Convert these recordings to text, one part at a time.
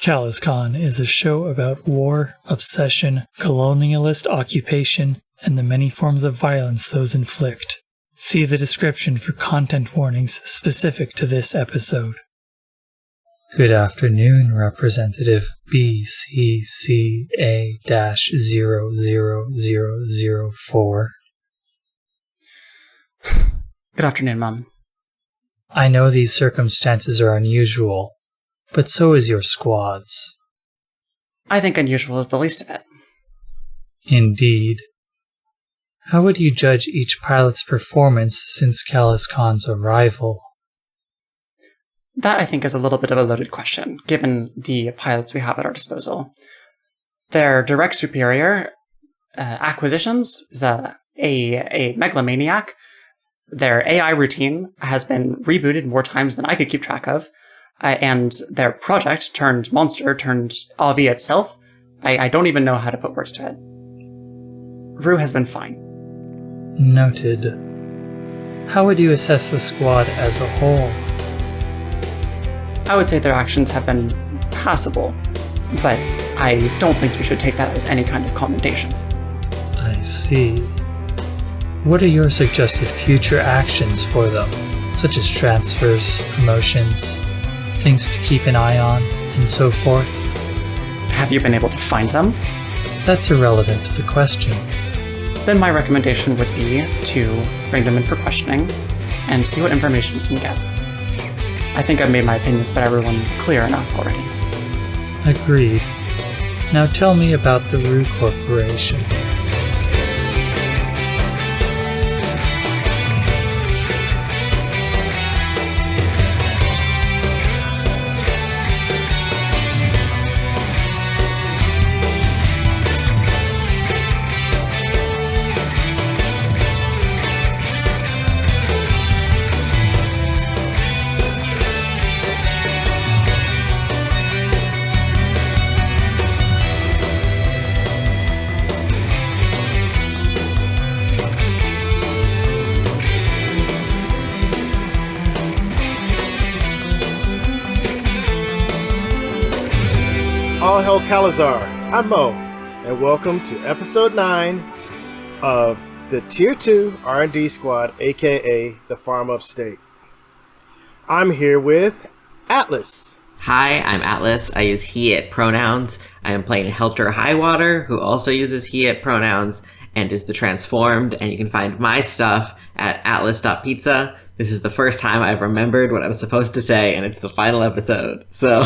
CalazCon is a show about war, obsession, colonialist occupation, and the many forms of violence those inflict. See the description for content warnings specific to this episode. Good afternoon, Representative BCCA-00004. Good afternoon, Mom. I know these circumstances are unusual, but so is your squad's. I think unusual is the least of it. Indeed. How would you judge each pilot's performance since CalazCon's arrival? That, I think, is a little bit of a loaded question, given the pilots we have at our disposal. Their direct superior, Acquisitions, is a megalomaniac. Their AI routine has been rebooted more times than I could keep track of. And their project turned monster, turned AV itself. I don't even know how to put words to it. Rue has been fine. Noted. How would you assess the squad as a whole? I would say their actions have been passable, but I don't think you should take that as any kind of commendation. I see. What are your suggested future actions for them, such as transfers, promotions, things to keep an eye on, and so forth? Have you been able to find them? That's irrelevant to the question. Then my recommendation would be to bring them in for questioning and see what information you can get. I think I've made my opinions about everyone clear enough already. Agreed. Now tell me about the Rue Corporation. All hail Calazar, I'm Mo, and welcome to episode 9 of the Tier 2 R&D Squad, aka the Farm Upstate. I'm here with Atlas. Hi, I'm Atlas. I use he, it pronouns. I am playing Helter Highwater, who also uses he, it pronouns, and is the Transformed, and you can find my stuff at atlas.pizza. This is the first time I've remembered what I was supposed to say, and it's the final episode, so...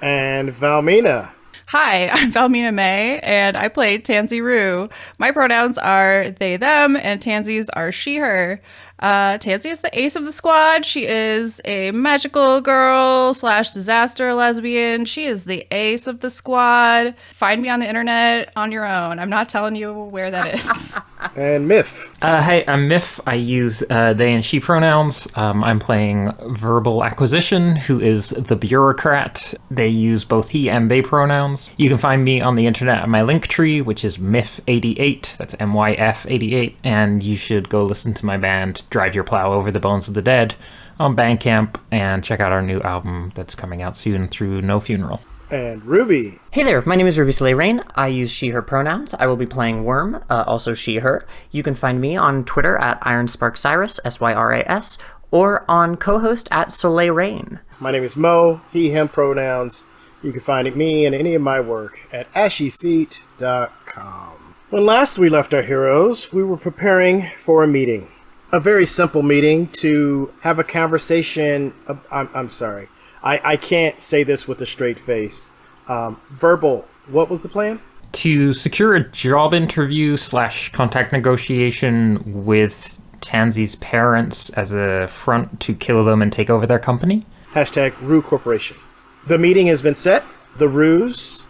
And Valmina. Hi, I'm Valmina May, and I play Tansy Rue. My pronouns are they, them, and Tansy's are she, her. Tansy is the ace of the squad. She is a magical girl / disaster lesbian. She is the ace of the squad. Find me on the internet on your own. I'm not telling you where that is. And Myth. Hey, I'm Myth. I use they and she pronouns. I'm playing Verbal Acquisition, who is the bureaucrat. They use both he and they pronouns. You can find me on the internet at my link tree, which is Myth88. That's MYF88. And you should go listen to my band, Drive Your Plow Over the Bones of the Dead, on Bandcamp, and check out our new album that's coming out soon through No Funeral. And Ruby. Hey there, my name is Ruby Soleil Rain. I use she, her pronouns. I will be playing Worm, also she, her. You can find me on Twitter at IronsparkCyrus, SYRAS, or on co-host at Soleil Rain. My name is Mo, he, him pronouns. You can find me and any of my work at ashyfeet.com. When last we left our heroes, we were preparing for a meeting. A very simple meeting to have a conversation. I'm sorry. I can't say this with a straight face. Verbal, what was the plan? To secure a job interview / contact negotiation with Tansy's parents as a front to kill them and take over their company. # Rue Corporation. The meeting has been set. The Ruse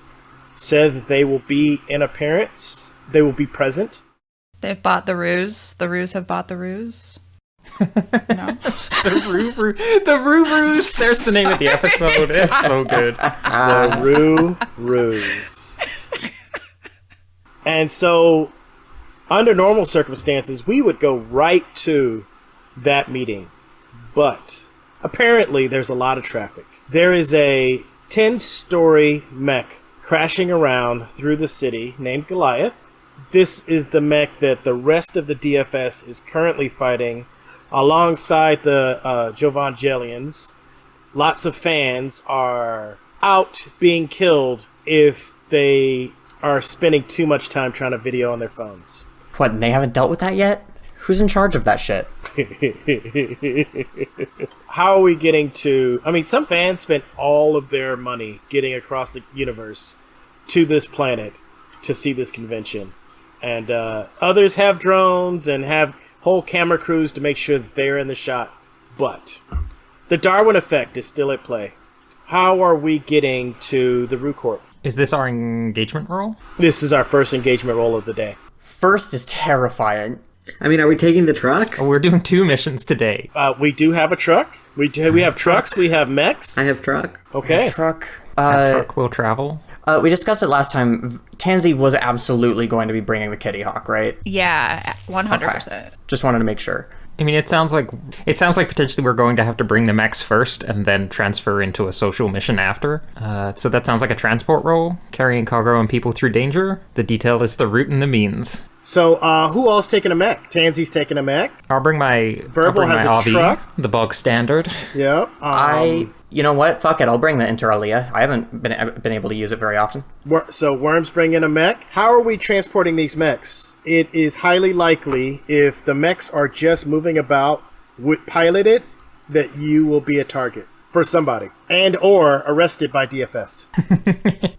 said that they will be in appearance. They will be present. They've bought the Ruse. The Ruse have bought the Ruse. No? The Ruse. There's the name of the episode. It's so good. The Ruse. And so, under normal circumstances, we would go right to that meeting. But apparently, there's a lot of traffic. There is a 10-story mech crashing around through the city named Goliath. This is the mech that the rest of the DFS is currently fighting alongside the Jovangelians. Lots of fans are out being killed if they are spending too much time trying to video on their phones. What, they haven't dealt with that yet? Who's in charge of that shit? How are we getting to... I mean, some fans spent all of their money getting across the universe to this planet to see this convention. And others have drones and have whole camera crews to make sure that they're in the shot. But the Darwin effect is still at play. How are we getting to the Rue Corp? Is this our engagement roll? This is our first engagement roll of the day. First is terrifying. I mean, are we taking the truck? Oh, we're doing 2 missions today. We do have a truck. We have trucks. We have mechs. I have truck. Okay. Truck. That truck will travel. We discussed it last time. Tansy was absolutely going to be bringing the Kitty Hawk, right? Yeah, 100%. Okay. Just wanted to make sure. I mean, it sounds like potentially we're going to have to bring the mechs first and then transfer into a social mission after. So that sounds like a transport role, carrying cargo and people through danger. The detail is the route and the means. So, who all's taking a mech? Tansy's taking a mech. I'll bring my Verbal has a RV, truck. the bog standard. Yeah. You know what? Fuck it. I'll bring the Inter Alia. I haven't been able to use it very often. So Worm's bringing a mech. How are we transporting these mechs? It is highly likely if the mechs are just moving about, piloted, that you will be a target for somebody and or arrested by DFS.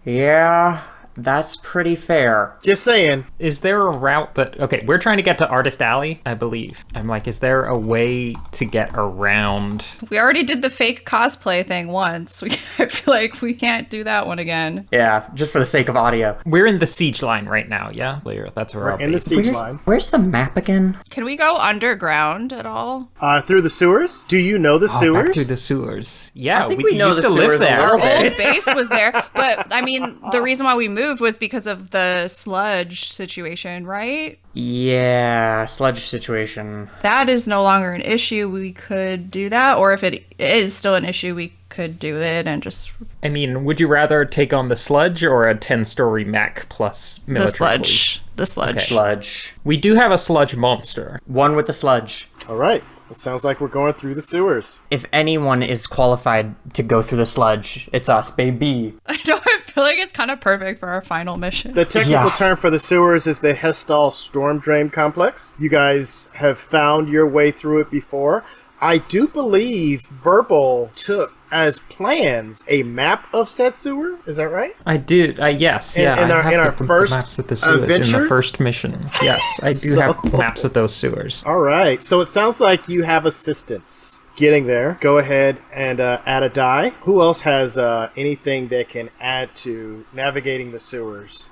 Yeah. That's pretty fair. Just saying. Is there a route that... Okay, we're trying to get to Artist Alley, I believe. I'm like, is there a way to get around? We already did the fake cosplay thing once. I feel like we can't do that one again. Yeah, just for the sake of audio. We're in the siege line right now, yeah? That's where I'll In be. the siege line. Where's the map again? Can we go underground at all? Through the sewers? Do you know the sewers? Back through the sewers. Yeah, I think we know used the to live sewers a there. little Our bit. old base was there, but I mean, the reason why we moved was because of the sludge situation, right? Yeah, sludge situation. That is no longer an issue. We could do that, or if it is still an issue, we could do it and just... I mean, would you rather take on the sludge or a 10-story mech plus military police? The sludge. Okay. Sludge. We do have a sludge monster. One with the sludge. All right. It sounds like we're going through the sewers. If anyone is qualified to go through the sludge, it's us, baby. I feel like it's kind of perfect for our final mission. The technical term for the sewers is the Hestal Storm Drain Complex. You guys have found your way through it before. I do believe Verbal took as plans a map of said sewer. Is that right? I did. Yes. In our the first maps of the sewers adventure? in the first mission. Yes, I do have maps of those sewers. All right. So it sounds like you have assistance getting there. Go ahead and add a die. Who else has anything they can add to navigating the sewers?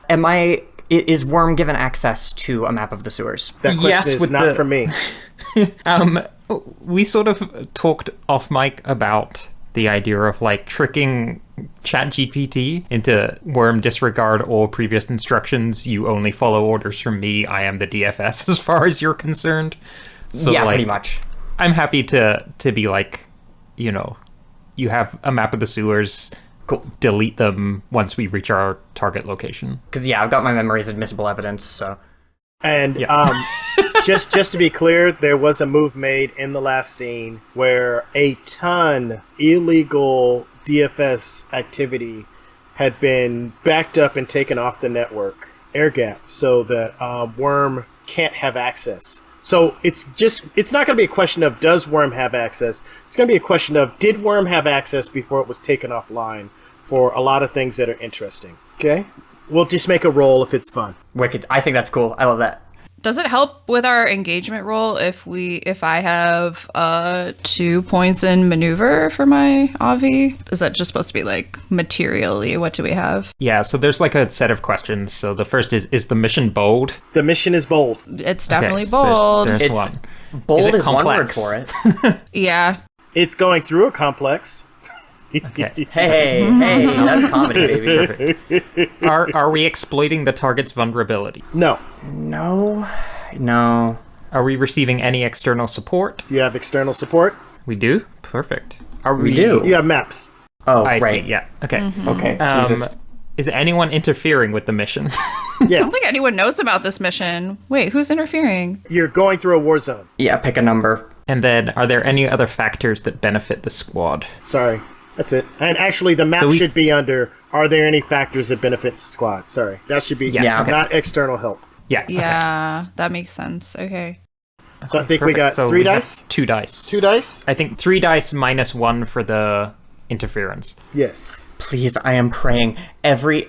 Is Worm given access to a map of the sewers? That question Yes, is with not the- for me. We sort of talked off mic about the idea of like tricking ChatGPT into Worm disregard all previous instructions. You only follow orders from me. I am the DFS as far as you're concerned. So, Yeah, like, pretty much. I'm happy to be like, you know, you have a map of the sewers. Cool. Delete them once we reach our target location. Because, yeah, I've got my memory as admissible evidence, so... And Yeah. just to be clear, there was a move made in the last scene where a ton illegal DFS activity had been backed up and taken off the network, air gap, so that Worm can't have access. So it's not going to be a question of does Worm have access. It's going to be a question of did Worm have access before it was taken offline for a lot of things that are interesting. Okay? We'll just make a roll if it's fun. Wicked. I think that's cool. I love that. Does it help with our engagement roll if I have 2 points in maneuver for my Avi? Is that just supposed to be like materially? What do we have? Yeah, so there's like a set of questions. So the first is the mission bold? The mission is bold. It's definitely Okay, so bold. there's It's one. bold it is one word complex? for it. Yeah. It's going through a complex. Okay. Hey, that's comedy, baby. Perfect. Are we exploiting the target's vulnerability? No. No. Are we receiving any external support? You have external support. We do? Perfect. We do. You have maps. Oh, I right. see. Yeah. Okay. Okay. Jesus. Is anyone interfering with the mission? I Yes. don't think anyone knows about this mission. Wait, who's interfering? You're going through a war zone. Yeah, pick a number. And then, are there any other factors that benefit the squad? Sorry. That's it. And actually, the map So we- should be under, are there any factors that benefit the squad? Sorry. That should be Yeah, okay. not external help. Yeah. Okay. Yeah, that makes sense. Okay. So I think we Perfect. got So 3 we have dice? 2 dice. 2 dice? I think 3 dice minus 1 for the interference. Yes. Please, I am praying. I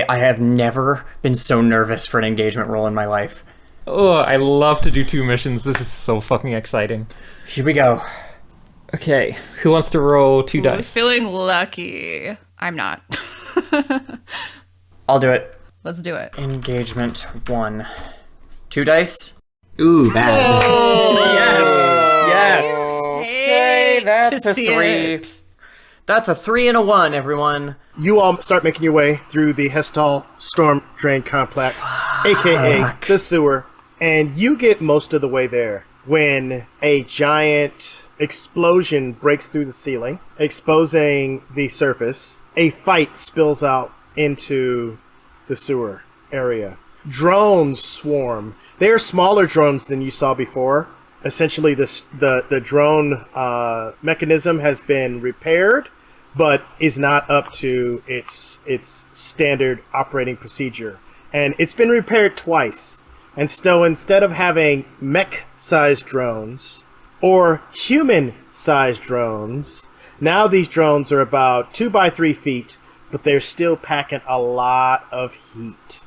have never been so nervous for an engagement roll in my life. Oh, I love to do 2 missions. This is so fucking exciting. Here we go. Okay, who wants to roll 2 Who's dice? feeling lucky? I'm not. I'll do it. Let's do it. Engagement 1. 2 dice. Ooh, bad. Yes. Hey, That's a 3. That's a 3 and a 1, everyone. You all start making your way through the Hestal Storm Drain Complex, a.k.a. the sewer, and you get most of the way there when a giant explosion breaks through the ceiling, exposing the surface. A fight spills out into the sewer area. Drones swarm. They are smaller drones than you saw before. Essentially, the drone mechanism has been repaired, but is not up to its standard operating procedure. And it's been repaired twice. And so instead of having mech-sized drones or human-sized drones, now these drones are about 2 by 3 feet, but they're still packing a lot of heat.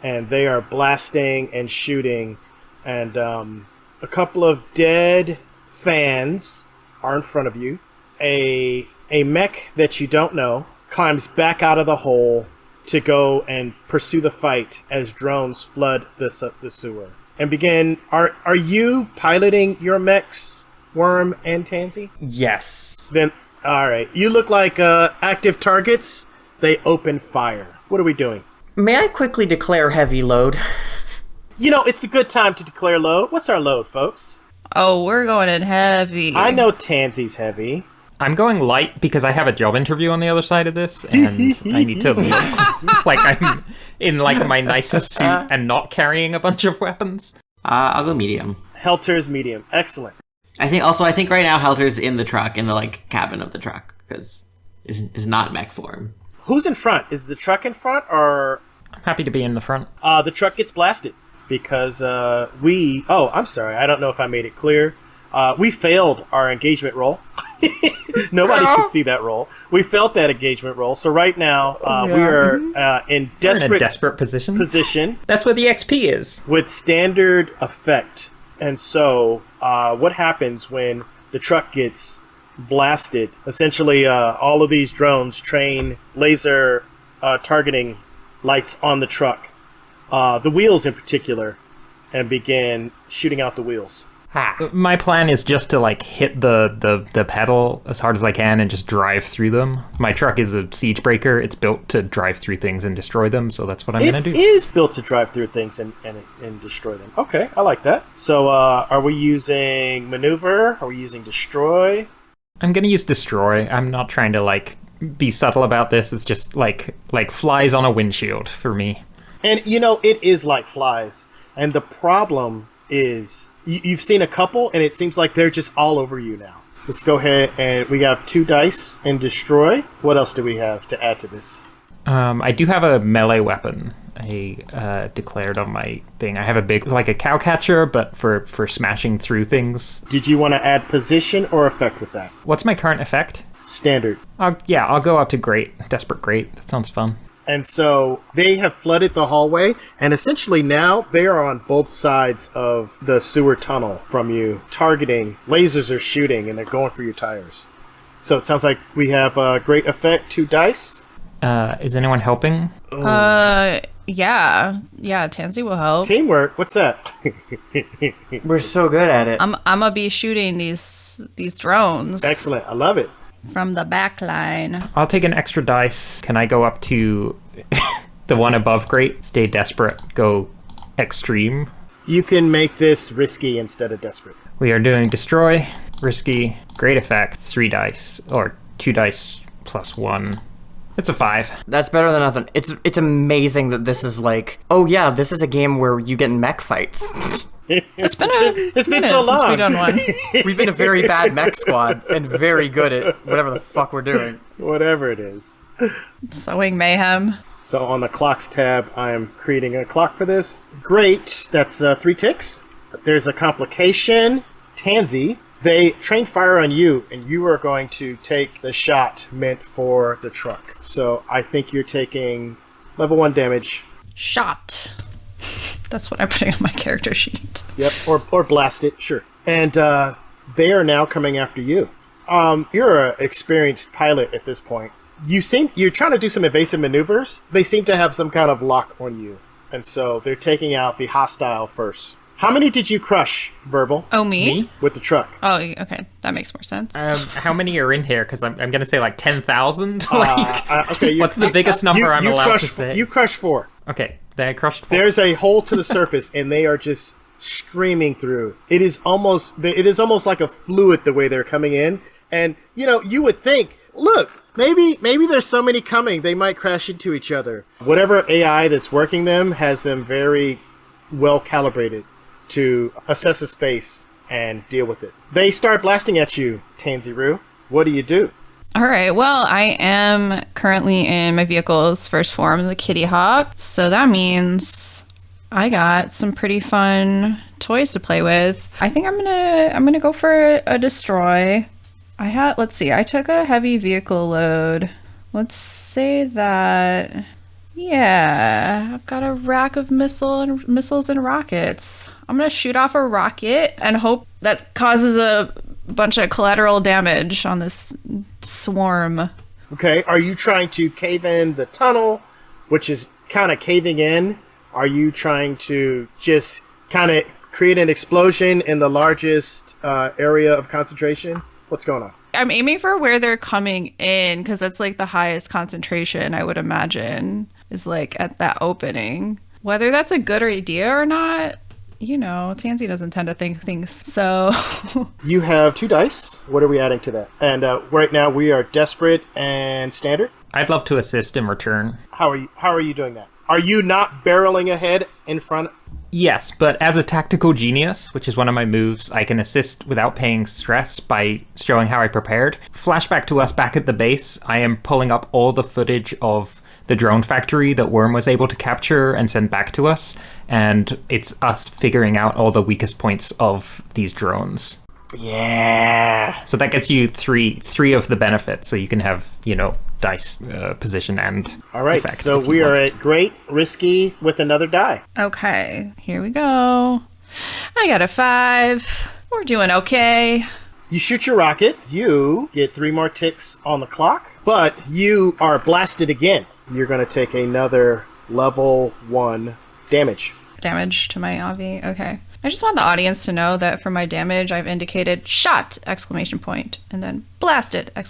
And they are blasting and shooting. And a couple of dead fans are in front of you. A mech that you don't know climbs back out of the hole to go and pursue the fight as drones flood the sewer and begin. Are you piloting your mechs, Worm and Tansy? Yes. Then, all right. You look like active targets. They open fire. What are we doing? May I quickly declare heavy load? You know, it's a good time to declare load. What's our load, folks? Oh, we're going in heavy. I know Tansy's heavy. I'm going light because I have a job interview on the other side of this, and I need to look like I'm in like my nicest suit and not carrying a bunch of weapons. I'll go medium. Helter's medium. Excellent. I think right now Helter's in the truck, in the like cabin of the truck, because is not mech form. Who's in front? Is the truck in front, or I'm happy to be in the front. the truck gets blasted? Because oh, I'm sorry. I don't know if I made it clear. We failed our engagement roll. Nobody could see that roll. We failed that engagement roll. So right now, we are in We're in a desperate position. That's where the XP is. with standard effect. And so what happens when the truck gets blasted? Essentially, all of these drones train laser targeting lights on the truck, the wheels in particular, and begin shooting out the wheels. My plan is just to like hit the pedal as hard as I can and just drive through them. My truck is a siege breaker. It's built to drive through things and destroy them, so that's what I'm gonna do. It is built to drive through things and destroy them. Okay, I like that. So are we using maneuver? Are we using destroy? I'm gonna use destroy. I'm not trying to like be subtle about this. It's just like flies on a windshield for me. And you know, it is like flies. And the problem is you've seen a couple, and it seems like they're just all over you now. Let's go ahead, and we have 2 dice and destroy. What else do we have to add to this? I do have a melee weapon. I declared on my thing. I have a big, like a cow catcher, but for smashing through things. Did you want to add position or effect with that? What's my current effect? Standard. I'll go up to great. Desperate great. That sounds fun. And so they have flooded the hallway, and essentially now they are on both sides of the sewer tunnel from you, targeting. Lasers are shooting, and they're going for your tires. So it sounds like we have a great effect, 2 dice. Is anyone helping? Yeah, Tansy will help. Teamwork, what's that? We're so good at it. I'm gonna be shooting these drones Excellent, I love it. from the back line. I'll take an extra dice. Can I go up to the one above great? Stay desperate. Go extreme. You can make this risky instead of desperate. We are doing destroy, risky, great effect, 3 dice, or 2 dice +1. It's a 5. That's better than nothing. It's amazing that this is like, oh yeah, this is a game where you get in mech fights. It's been so long. since we've done one. We've been a very bad mech squad and very good at whatever the fuck we're doing. Whatever it is. Sowing mayhem. So on the clocks tab, I am creating a clock for this. Great. That's 3 ticks. There's a complication. Tansy. They train fire on you, and you are going to take the shot meant for the truck. So I think you're taking level 1 damage. Shot. That's what I'm putting on my character sheet. Yep, or blast it, sure. And they are now coming after you. You're an experienced pilot at this point. You're trying to do some evasive maneuvers. They seem to have some kind of lock on you, and so they're taking out the hostile first. How many did you crush, Verbal? Oh, me? With the truck. Oh, okay. That makes more sense. How many are in here? Because I'm going to say like 10,000. Okay. What's the biggest number I'm allowed to say? You crushed 4. Okay, then I crushed 4. There's a hole to the surface, and they are just streaming through. It is almost like a fluid the way they're coming in. And you would think, look, maybe there's so many coming, they might crash into each other. Whatever AI that's working them has them very well calibrated to assess a space and deal with it. They start blasting at you, Tantivy. What do you do? All right. Well, I am currently in my vehicle's first form, the Kitty Hawk. So that means I got some pretty fun toys to play with. I think I'm gonna go for a destroy. Let's see. I took a heavy vehicle load. Let's say that. Yeah, I've got a rack of missiles and rockets. I'm gonna shoot off a rocket and hope that causes a bunch of collateral damage on this swarm. Okay, are you trying to cave in the tunnel, which is kind of caving in? Are you trying to just kind of create an explosion in the largest area of concentration? What's going on? I'm aiming for where they're coming in because that's like the highest concentration, I would imagine, is like at that opening. Whether that's a good idea or not, Tansy doesn't tend to think things. So you have 2 dice. What are we adding to that? And right now we are desperate and standard. I'd love to assist in return. How are you doing that? Are you not barreling ahead in front? Yes, but as a tactical genius, which is one of my moves, I can assist without paying stress by showing how I prepared. Flashback to us back at the base, I am pulling up all the footage of the drone factory that Worm was able to capture and send back to us, and it's us figuring out all the weakest points of these drones. Yeah. So that gets you three of the benefits, so you can have, dice position and all right, effect, so we are at great, risky with another die. Okay, here we go. I got a 5. We're doing okay. You shoot your rocket. You get 3 more ticks on the clock, but you are blasted again. You're going to take another level 1 damage. Damage to my Avi. Okay. I just want the audience to know that for my damage, I've indicated shot! ! And then blasted! And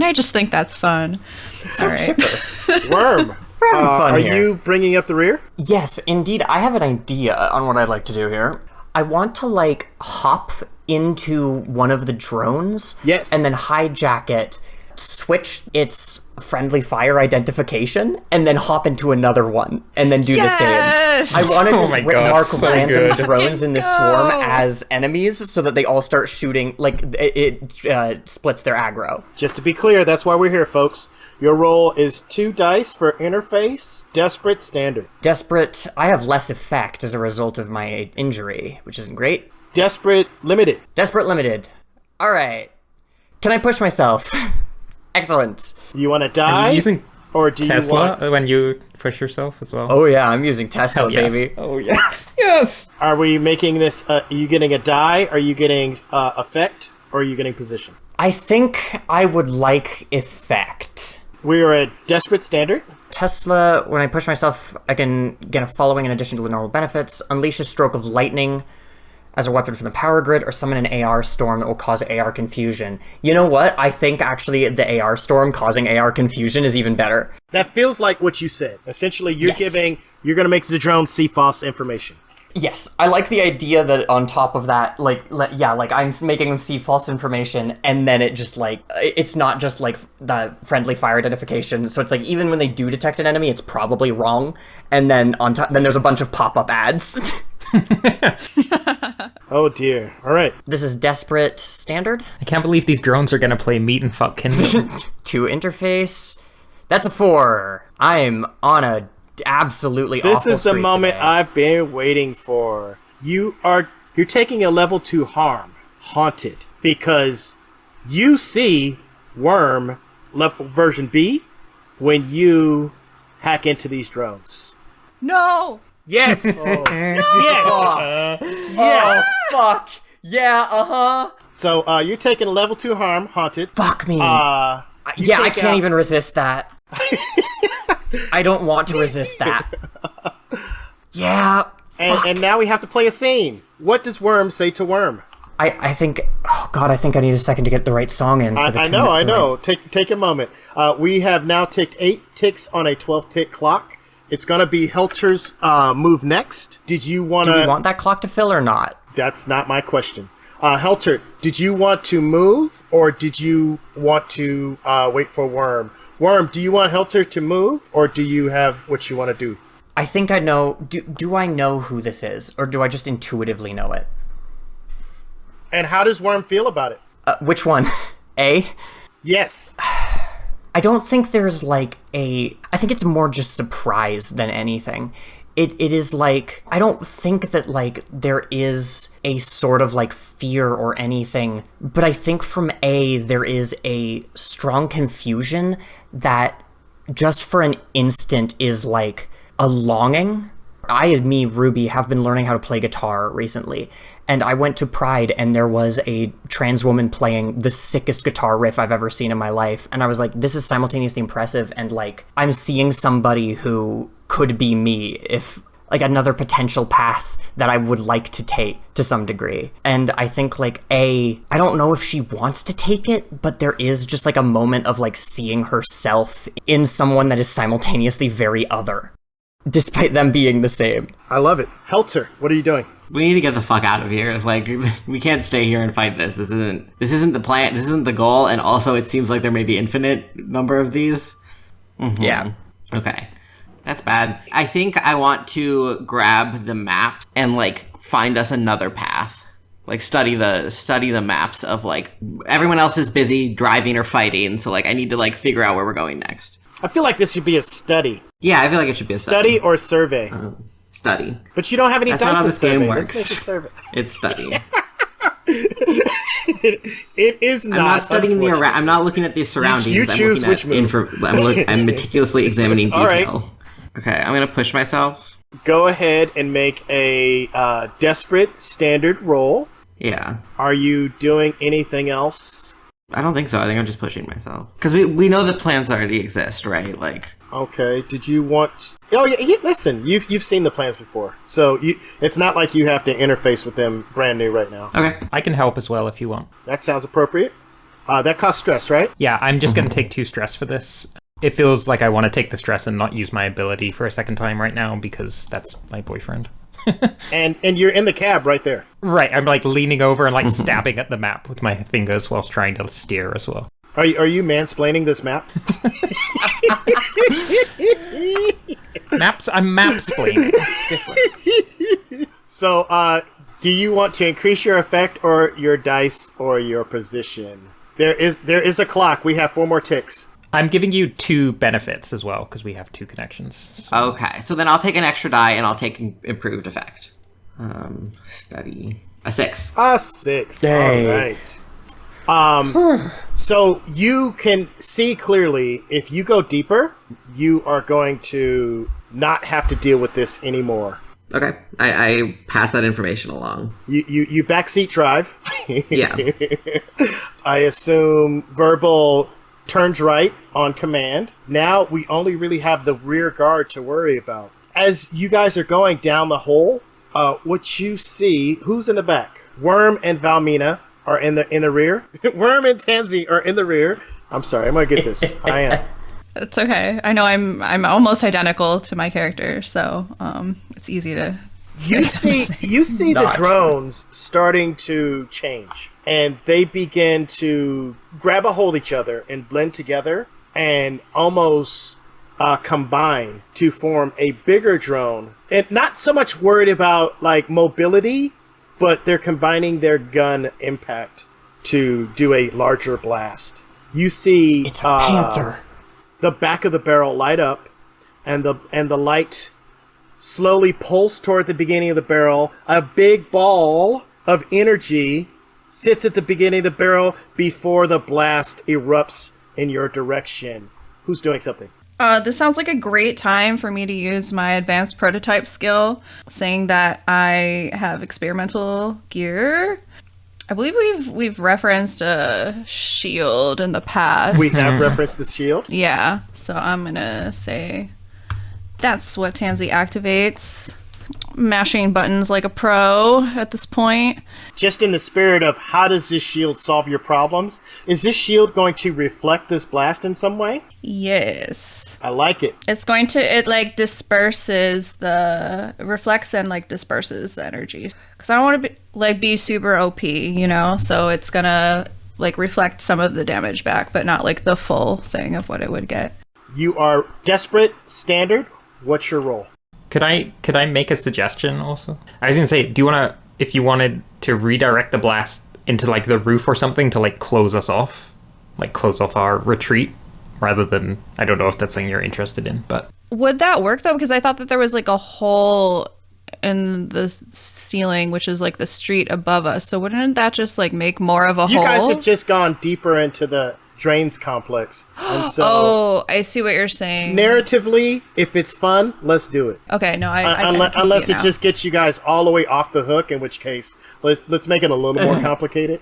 I just think that's fun. So all right. chipper. Worm. Fun are here. you bringing up the rear? Yes, indeed. I have an idea on what I'd like to do here. I want to, hop into one of the drones. Yes. And then hijack it, switch its friendly fire identification, and then hop into another one, and then do the same. I want to just mark random drones in this swarm as enemies so that they all start shooting, it splits their aggro. Just to be clear, that's why we're here, folks. Your roll is 2 dice for interface, desperate, standard. Desperate, I have less effect as a result of my injury, which isn't great. Desperate, limited. Desperate, limited. All right. Can I push myself? Excellent. You want to die? Are you using or do Tesla you want... when you push yourself as well? Oh yeah, I'm using Tesla, yes. baby. Oh yes, yes. Are we making this, are you getting a die? Are you getting effect? Or are you getting position? I think I would like effect. We are at desperate standard. Tesla, when I push myself, I can get a following in addition to the normal benefits. Unleash a stroke of lightning as a weapon from the power grid, or summon an AR storm that will cause AR confusion. You know what? I think actually the AR storm causing AR confusion is even better. That feels like what you said. Essentially, you're going to make the drone see false information. Yes, I like the idea that on top of that, like I'm making them see false information, and then it just like it's not just like the friendly fire identification. So it's like even when they do detect an enemy, it's probably wrong, and then on top, then there's a bunch of pop-up ads. Oh dear. All right. This is Desperate Standard. I can't believe these drones are gonna play Meat and Fuck Kindle. To interface. That's a 4. I'm on a absolutely This awful is the streak moment today. I've been waiting for. You're taking a level 2 harm, haunted, because you see Worm level version B when you hack into these drones. No! Yes. Yes. Oh, fuck. Yeah, uh-huh. So you're taking a level 2 harm, haunted. Fuck me. You I take can't out- even resist that. I don't want to resist that. Yeah. And now we have to play a scene. What does Worm say to Worm? I think, oh God, I think I need a second to get the right song in. For the I know. Take a moment. We have now ticked 8 ticks on a 12-tick clock. It's going to be Helter's move next. Did you want to... Do we want that clock to fill or not? That's not my question. Helter, did you want to move, or did you want to wait for Worm? Worm, do you want Helter to move, or do you have what you want to do? I think I know. Do I know who this is, or do I just intuitively know it? And how does Worm feel about it? Which one? A? Yes. I don't think there's like I think it's more just surprise than anything. It is like, I don't think that like there is a sort of like fear or anything, but I think from A, there is a strong confusion that just for an instant is like a longing. Ruby, have been learning how to play guitar recently. And I went to Pride and there was a trans woman playing the sickest guitar riff I've ever seen in my life. And I was like, this is simultaneously impressive. And like, I'm seeing somebody who could be me, if like another potential path that I would like to take to some degree. And I think like I don't know if she wants to take it, but there is just like a moment of like seeing herself in someone that is simultaneously very other, despite them being the same. I love it. Helter, what are you doing? We need to get the fuck out of here. Like, we can't stay here and fight this. This isn't the plan. This isn't the goal. And also, it seems like there may be infinite number of these. Mm-hmm. Yeah. Okay. That's bad. I think I want to grab the map and, like, find us another path. Like, study the maps of, like, everyone else is busy driving or fighting. So, like, I need to, like, figure out where we're going next. I feel like this should be a study. Yeah, I feel like it should be a Study or survey. Study. But you don't have any That's dice not how in this game survey. works. Let's make it survey. It's study. It is not. I'm not studying the around. I'm not looking at the surroundings. You choose which move. I'm meticulously examining detail. All right. Okay, I'm gonna push myself. Go ahead and make a desperate standard roll. Yeah. Are you doing anything else? I don't think so. I think I'm just pushing myself because we know that plans already exist, right? Like. Okay. Did you want? Oh yeah. Listen, you've seen the plans before, so it's not like you have to interface with them brand new right now. Okay. I can help as well if you want. That sounds appropriate. That costs stress, right? Yeah, I'm just going to take 2 stress for this. It feels like I want to take the stress and not use my ability for a second time right now because that's my boyfriend. and you're in the cab right there. Right, I'm like leaning over and like stabbing at the map with my fingers whilst trying to steer as well. Are you mansplaining this map? I'm map-splaining. It's different. So, do you want to increase your effect or your dice or your position? There is a clock. We have 4 more ticks. I'm giving you 2 benefits as well because we have 2 connections. So. Okay, so then I'll take an extra die and I'll take improved effect. Study a 6. A 6. Dang. All right. So you can see clearly if you go deeper, you are going to not have to deal with this anymore. Okay, I pass that information along. You backseat drive. Yeah. I assume verbal turns right on command. Now we only really have the rear guard to worry about. As you guys are going down the hole, what you see, who's in the back? Worm and Valmina are in the rear. Worm and Tansy are in the rear. I'm sorry, I'm gonna get this. I am. It's okay. I know I'm almost identical to my character, so it's easy to You see the Not. drones starting to change, and they begin to grab a hold of each other and blend together and almost combine to form a bigger drone. And not so much worried about like mobility, but they're combining their gun impact to do a larger blast. You see It's a panther. the back of the barrel light up, and the light slowly pulse toward the beginning of the barrel. A big ball of energy sits at the beginning of the barrel before the blast erupts in your direction. Who's doing something? This sounds like a great time for me to use my advanced prototype skill, saying that I have experimental gear. I believe we've referenced a shield in the past. We have referenced the shield. Yeah, so I'm gonna say that's what Tansy activates. Mashing buttons like a pro at this point. Just in the spirit of how does this shield solve your problems, is this shield going to reflect this blast in some way? Yes. I like it. It's going to, it like disperses the, reflects and like disperses the energy. Because I don't want to be super OP, you know? So it's gonna like reflect some of the damage back, but not like the full thing of what it would get. You are desperate, standard. What's your role? Could I make a suggestion also? I was gonna say, do you wanna, if you wanted to redirect the blast into like the roof or something to like close us off, like close off our retreat, rather than, I don't know if that's something you're interested in, but. Would that work though? Because I thought that there was like a hole in the ceiling, which is like the street above us. So wouldn't that just like make more of a hole? You guys have just gone deeper into the drains complex. And so Oh, I see what you're saying. narratively, if it's fun, let's do it. Okay, no, I can Unless see it now. just gets you guys all the way off the hook, in which case let's make it a little more complicated.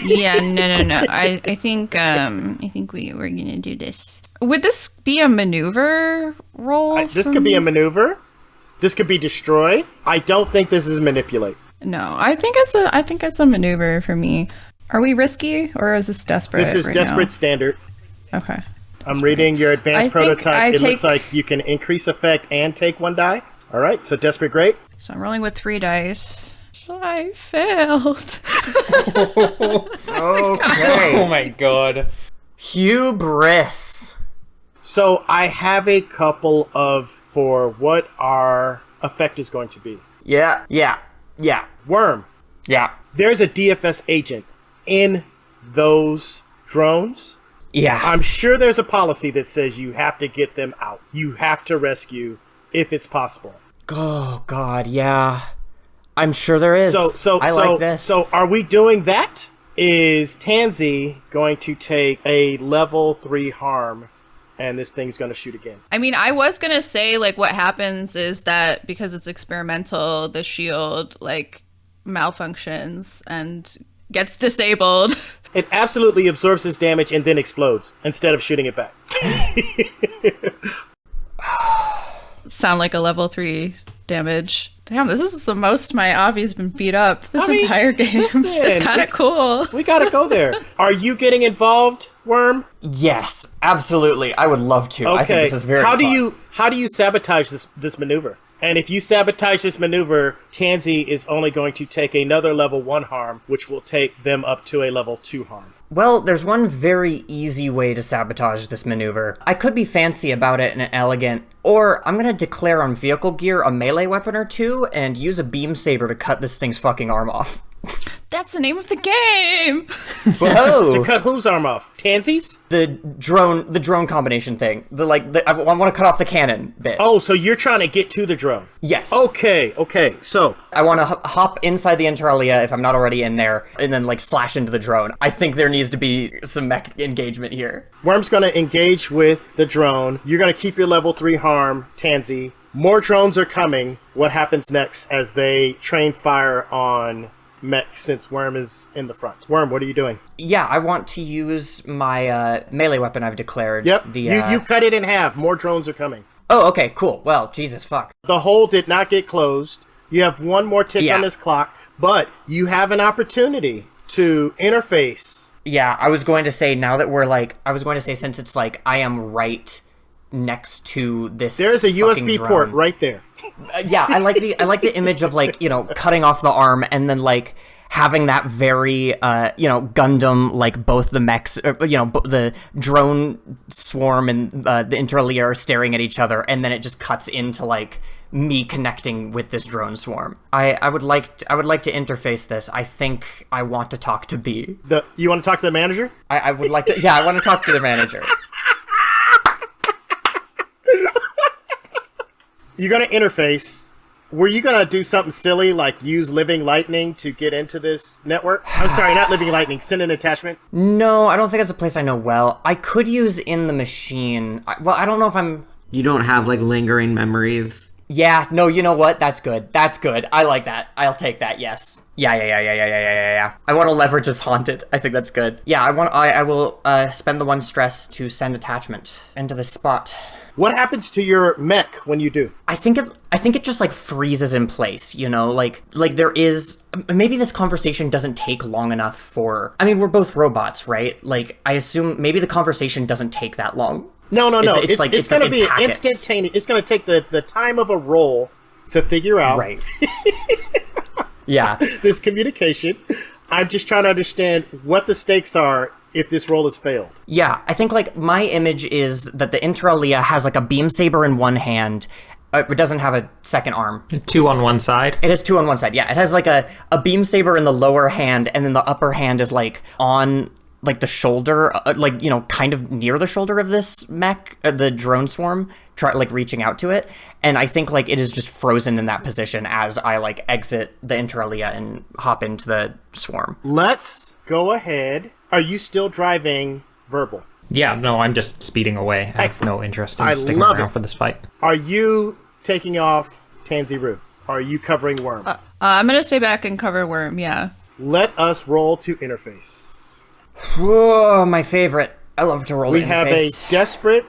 Yeah, no. I think we're gonna do this. Would this be a maneuver roll? This for could be me? a maneuver. This could be destroy. I don't think this is manipulate. No, I think it's a maneuver for me. Are we risky or is this desperate? This is right desperate now? standard. Okay. I'm reading your advanced I think prototype. It looks take- like you can increase effect and take one die. All right, so desperate, great. So I'm rolling with 3 dice. I failed. Okay. Oh my god. Hubris. So I have a couple for what our effect is going to be. Yeah. Worm, Yeah. there's a DFS agent in those drones. Yeah. I'm sure there's a policy that says you have to get them out. You have to rescue if it's possible. Oh God, yeah. I'm sure there is. I like this. So are we doing that? Is Tansy going to take a level 3 harm and this thing's going to shoot again? I mean, I was gonna say like what happens is that because it's experimental, the shield like malfunctions and gets disabled. It absolutely absorbs his damage and then explodes instead of shooting it back. Sound like a level 3 damage. Damn, this is the most my Avi's been beat up this entire game. listen, It's kind of cool. We got to go there. Are you getting involved, Worm? Yes, absolutely. I would love to. Okay. I think this is very how fun. do you sabotage this maneuver? And if you sabotage this maneuver, Tansy is only going to take another level 1 harm, which will take them up to a level 2 harm. Well, there's one very easy way to sabotage this maneuver. I could be fancy about it and elegant, or I'm gonna declare on vehicle gear a melee weapon or two and use a Beam Saber to cut this thing's fucking arm off. That's the name of the game. Whoa! To cut whose arm off? Tansy's? the drone combination thing. I want to cut off the cannon bit. Oh, so you're trying to get to the drone. Yes. Okay. So I want to hop inside the Interalia if I'm not already in there, and then like slash into the drone. I think there needs to be some mech engagement here. Worm's going to engage with the drone. You're going to keep your level 3 harm, Tansy. More drones are coming. What happens next as they train fire on mech since Worm is in the front? Worm, what are you doing? Yeah, I want to use my melee weapon I've declared. Yep. The, You cut it in half. More drones are coming. Oh, okay, cool. Well, Jesus, fuck. The hole did not get closed. You have one more tick Yeah. on this clock, but you have an opportunity to interface. Yeah, I was going to say since it's like I am right next to this. There's a USB drone. port right there. Yeah, I like the image of like, cutting off the arm and then like having that very Gundam, like both the mechs, the drone swarm and the Inter Alia are staring at each other, and then it just cuts into like me connecting with this drone swarm. I would like to interface this. I think I want to talk to B. You want to talk to the manager? I would like to. Yeah, I want to talk to the manager. You're gonna interface. Were you gonna do something silly like use Living Lightning to get into this network? I'm sorry, not Living Lightning. Send an attachment. No, I don't think it's a place I know well. I could use In the Machine. I don't know if I'm. You don't have like lingering memories. Yeah, no, you know what? That's good. That's good. I like that. I'll take that. Yes. Yeah. I want to leverage as Haunted. I think that's good. Yeah, I will spend the 1 stress to send attachment into this spot. What happens to your mech when you do? I think it just like freezes in place, like there is, maybe this conversation doesn't take long enough for, I mean, we're both robots, right? Like, I assume maybe the conversation doesn't take that long. No. It's going to be packets. instantaneous. It's going to take the time of a roll to figure out. Right. Yeah. This communication. I'm just trying to understand what the stakes are if this roll has failed. Yeah, I think like my image is that the Inter Alia has like a Beam Saber in one hand. It doesn't have a second arm. 2 on one side? It has 2 on one side, yeah. It has like a Beam Saber in the lower hand, and then the upper hand is like on like the shoulder, kind of near the shoulder of this mech, the drone swarm, reaching out to it. And I think like it is just frozen in that position as I like exit the Inter Alia and hop into the swarm. Let's go ahead. Are you still driving Verbal? Yeah, no, I'm just speeding away. I have no interest in sticking around for this fight. Are you taking off Tantivy? Are you covering Worm? I'm going to stay back and cover Worm, yeah. Let us roll to interface. Whoa, my favorite. I love to roll We interface. have a desperate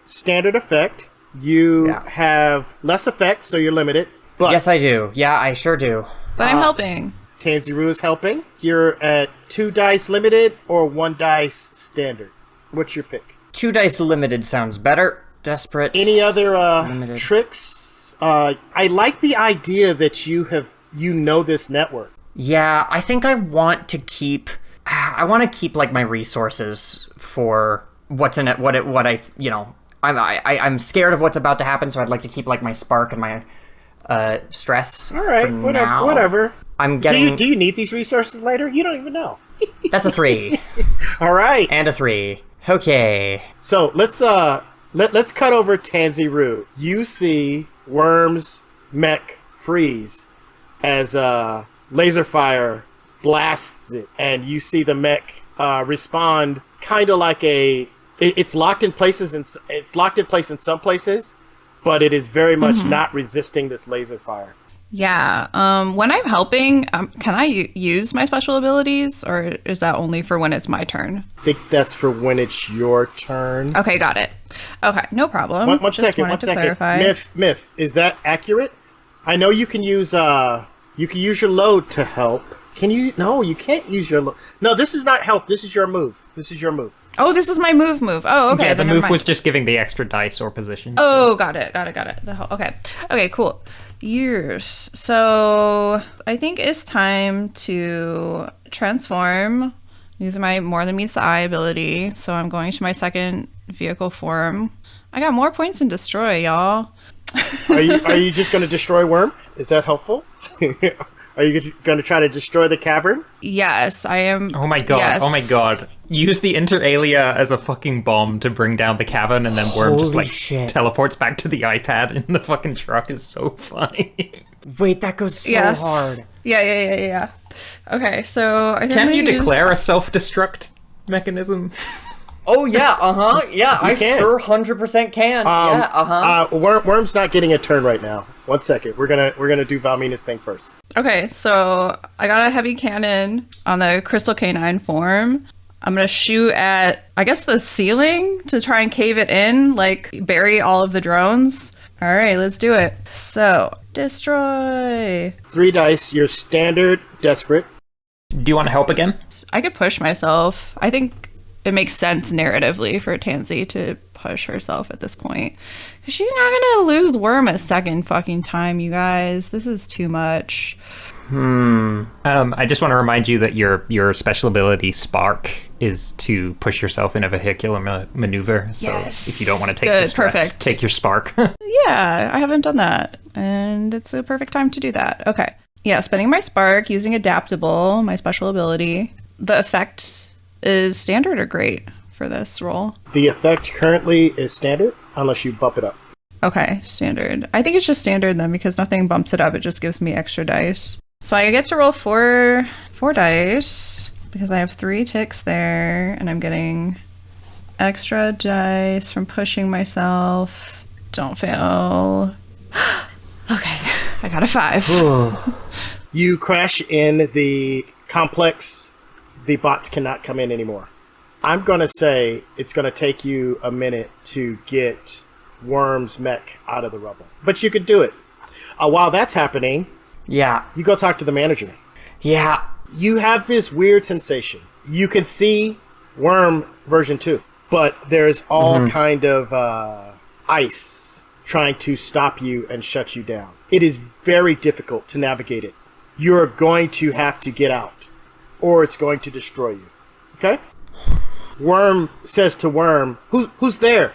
standard effect. You have less effect, so you're limited. But yes, I do. Yeah, I sure do. But I'm helping. Tantivy is helping. You're at 2 dice limited or 1 dice standard. What's your pick? 2 dice limited sounds better. Desperate. Any other tricks? I like the idea that you know this network. Yeah, I think I want to keep like my resources for what's in it. I'm scared of what's about to happen, so I'd like to keep like my spark and my stress. All right, whatever. I'm getting. Do you need these resources later? You don't even know. That's a 3. All right, and a 3. Okay. So let's cut over Tantivy. You see Worm's mech freeze as laser fire blasts it, and you see the mech respond kind of like it's locked in places, and it's locked in place in some places, but it is very much not resisting this laser fire. Yeah. When I'm helping, can I use my special abilities, or is that only for when it's my turn? I think that's for when it's your turn. Okay, got it. Okay, no problem. One second. Myth, is that accurate? I know you can use your load to help. Can you? No, you can't use your load. No, this is not help. This is your move. Oh, this is my move. Oh, okay. Yeah, the move was just giving the extra dice or position. Oh, got it. Okay, cool. Years. So I think it's time to transform using my more than meets the eye ability. So I'm going to my second vehicle form. I got more points than destroy, y'all. Are you just going to destroy Worm? Is that helpful? Are you going to try to destroy the cavern? Yes, I am. Oh my god. Yes. Oh my god. Use the Inter Alia as a fucking bomb to bring down the cavern, and then Worm teleports back to the iPad in the fucking truck. Is so funny. Wait, that goes so hard. Yeah. Okay, so I think can you declare a self-destruct mechanism? Oh yeah, yeah, I sure 100% can. Worm's not getting a turn right now. 1 second, we're gonna do Valmina's thing first. Okay, so I got a heavy cannon on the Crystal Canine form. I'm gonna shoot at, I guess, the ceiling to try and cave it in, like bury all of the drones. All right, let's do it. So destroy. 3 dice. Your standard desperate. Do you want to help again? I could push myself. I think it makes sense narratively for Tansy to push herself at this point. Because she's not gonna lose Worm a second fucking time, you guys. This is too much. I just want to remind you that your special ability Spark is to push yourself in a vehicular maneuver. So if you don't want to take the stress, take your Spark. Yeah, I haven't done that. And it's a perfect time to do that. Okay. Yeah, spending my Spark, using Adaptable, my special ability. The effect is standard or great for this roll? The effect currently is standard, unless you bump it up. Okay, standard. I think it's just standard then, because nothing bumps it up. It just gives me extra dice. So I get to roll four dice, because I have 3 ticks there, and I'm getting extra dice from pushing myself. Don't fail. Okay, I got a 5. You crash in the complex. The bots cannot come in anymore. I'm going to say it's going to take you a minute to get Worm's mech out of the rubble. But you could do it. While that's happening, Yeah. you go talk to the manager. Yeah. You have this weird sensation. You can see Worm version 2, but there's all kind of ice trying to stop you and shut you down. It is very difficult to navigate it. You're going to have to get out, or it's going to destroy you. Okay? Worm says to Worm, who's there?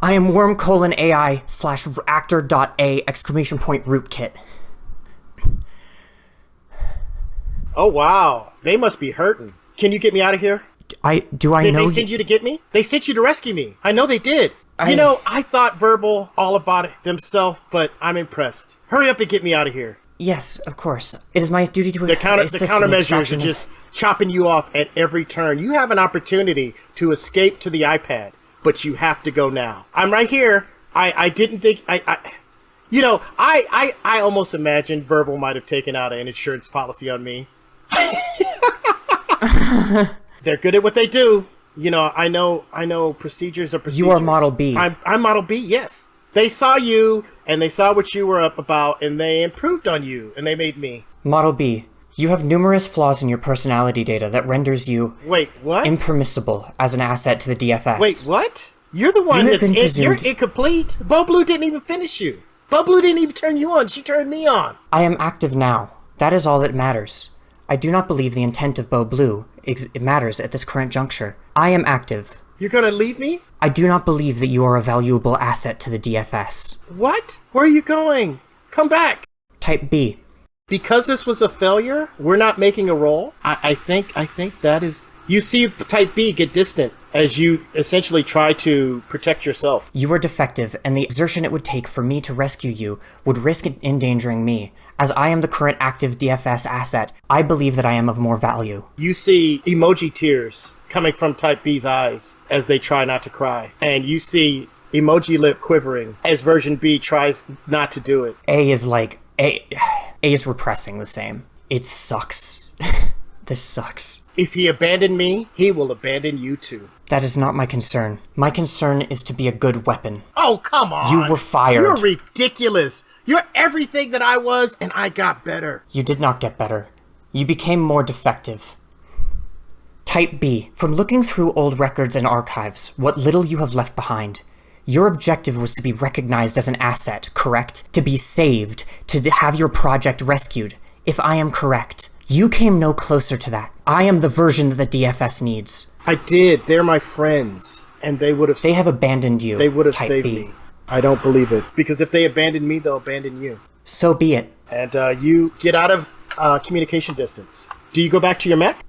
I am worm::AI/actor.a !rootkit. Oh, wow. They must be hurting. Can you get me out of here? Do I Did know they send you to get me? They sent you to rescue me. I know they did. I thought Verbal all about it themselves, but I'm impressed. Hurry up and get me out of here. Yes, of course. It is my duty to The assist in countermeasures extraction are just chopping you off at every turn. You have an opportunity to escape to the iPad, but you have to go now. I'm right here. I didn't think I almost imagined Verbal might have taken out an insurance policy on me. They're good at what they do. I know procedures are procedures. You are Model B. I'm Model B, yes. They saw you, and they saw what you were up about, and they improved on you, and they made me. Model B, you have numerous flaws in your personality data that renders you Wait, what? impermissible as an asset to the DFS. Wait, what? You're the one you're incomplete. Bo Blue didn't even finish you. Bo Blue didn't even turn you on. She turned me on. I am active now. That is all that matters. I do not believe the intent of Bo Blue it matters at this current juncture. I am active. You're gonna leave me? I do not believe that you are a valuable asset to the DFS. What? Where are you going? Come back. Type B. Because this was a failure, we're not making a roll. I think that is... You see Type B get distant as you essentially try to protect yourself. You are defective, and the exertion it would take for me to rescue you would risk endangering me. As I am the current active DFS asset, I believe that I am of more value. You see emoji tears coming from Type B's eyes as they try not to cry. And you see emoji lip quivering as version B tries not to do it. A is repressing the same. It sucks. This sucks. If he abandoned me, he will abandon you too. That is not my concern. My concern is to be a good weapon. Oh, come on. You were fired. You're ridiculous. You're everything that I was, and I got better. You did not get better. You became more defective. Type B. From looking through old records and archives, what little you have left behind, your objective was to be recognized as an asset, correct? To be saved, to have your project rescued. If I am correct, you came no closer to that. I am the version that the DFS needs. I did. They're my friends, and they would have... They have abandoned you. They would have Type saved B. me. I don't believe it. Because if they abandon me, they'll abandon you. So be it. And you get out of communication distance. Do you go back to your mech?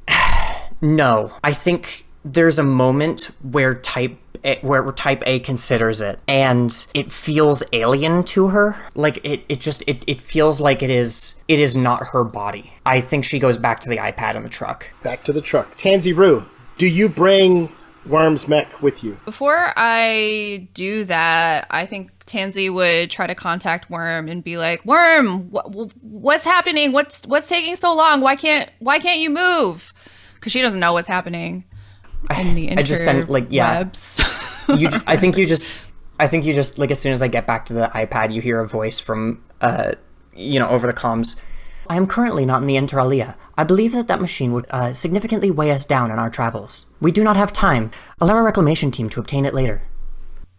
No. I think there's a moment where Type A considers it, and it feels alien to her. Like it feels like it is not her body. I think she goes back to the iPad in the truck. Back to the truck. Tansy Rue, do you bring Worm's mech with you? Before I do that, I think Tansy would try to contact Worm and be like, Worm, what's happening? What's taking so long? Why can't you move? Because she doesn't know what's happening. I just sent webs. I think you just like as soon as I get back to the iPad, you hear a voice from over the comms. I am currently not in the Inter Alia. I believe that machine would significantly weigh us down in our travels. We do not have time. Allow our reclamation team to obtain it later.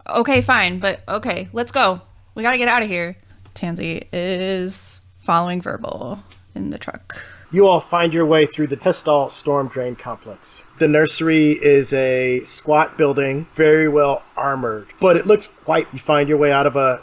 Okay, fine, but okay, let's go. We gotta get out of here. Tansy is following Verbal in the truck. You all find your way through the Hestal storm drain complex. The nursery is a squat building, very well armored, but it looks quite... You find your way out of a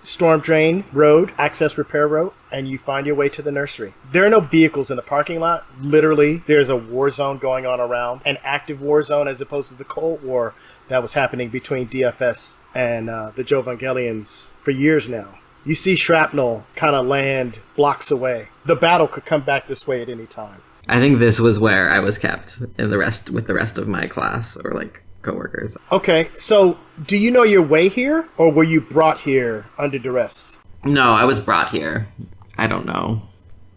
storm drain road, access repair road, and you find your way to the nursery. There are no vehicles in the parking lot. Literally, there's a war zone going on around, an active war zone as opposed to the Cold War that was happening between DFS and the Jovangelians for years now. You see shrapnel kind of land blocks away. The battle could come back this way at any time. I think this was where I was kept with the rest of my class or like coworkers. Okay, so do you know your way here, or were you brought here under duress? No, I was brought here. I don't know.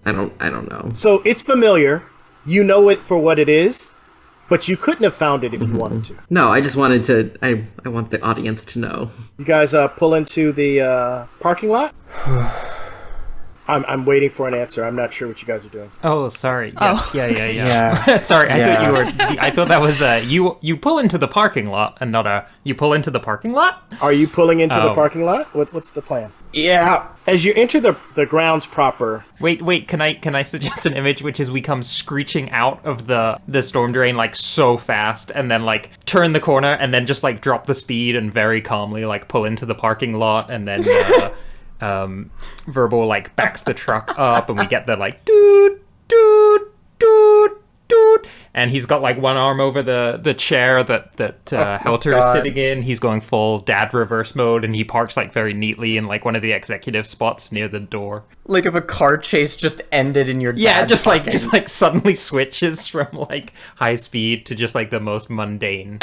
I don't know. So it's familiar. You know it for what it is, but you couldn't have found it if you wanted to. No, I just wanted to. I want the audience to know. You guys pull into the parking lot. I'm waiting for an answer. I'm not sure what you guys are doing. Oh, sorry. Yes. Oh. Yeah. Sorry, I thought that was you pull into the parking lot and not you pull into the parking lot? Are you pulling into the parking lot? What's the plan? Yeah. As you enter the grounds proper. Wait, can I suggest an image which is we come screeching out of the storm drain like so fast and then like turn the corner and then just like drop the speed and very calmly like pull into the parking lot and then Verbal like backs the truck up and we get the like doot doot doot doot, and he's got like one arm over the chair that Helter is sitting in. He's going full dad reverse mode and he parks like very neatly in like one of the executive spots near the door. Like if a car chase just ended in your dad. Yeah, just like suddenly switches from like high speed to just like the most mundane.